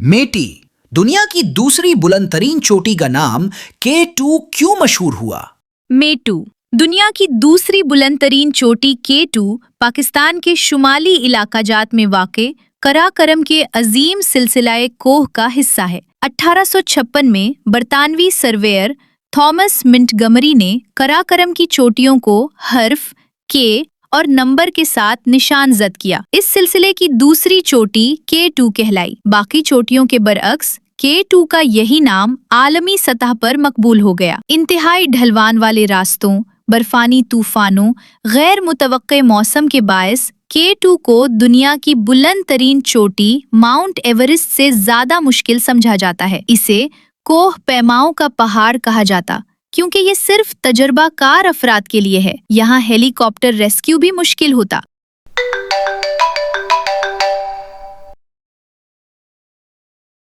मेटी, दुनिया की दूसरी बुलंद तरीन चोटी का नाम K2 क्यों मशहूर हुआ? मेटू, दुनिया की दूसरी बुलंद तरीन चोटी K2 पाकिस्तान के शुमाली इलाका जात में वाक़े कराकरम के अजीम सिलसिलाए कोह का हिस्सा है। 1856 में बरतानवी सर्वेयर थॉमस मिंटगमरी ने कराकरम की चोटियों को हर्फ के और नंबर के साथ निशान जद किया। इस सिलसिले की दूसरी चोटी K2 कहलाई। बाकी चोटियों के बरअक्स K2 का यही नाम आलमी सतह पर मकबूल हो गया। इंतहाई ढलवान वाले रास्तों, बर्फानी तूफानों, गैर मुतवक्के मौसम के बायस K2 को दुनिया की बुलंद तरीन चोटी माउंट एवरेस्ट से ज्यादा मुश्किल समझा जाता है। इसे कोह पैमाओं का पहाड़ कहा जाता क्योंकि ये सिर्फ तजर्बाकार अफराद के लिए है। यहाँ हेलीकॉप्टर रेस्क्यू भी मुश्किल होता।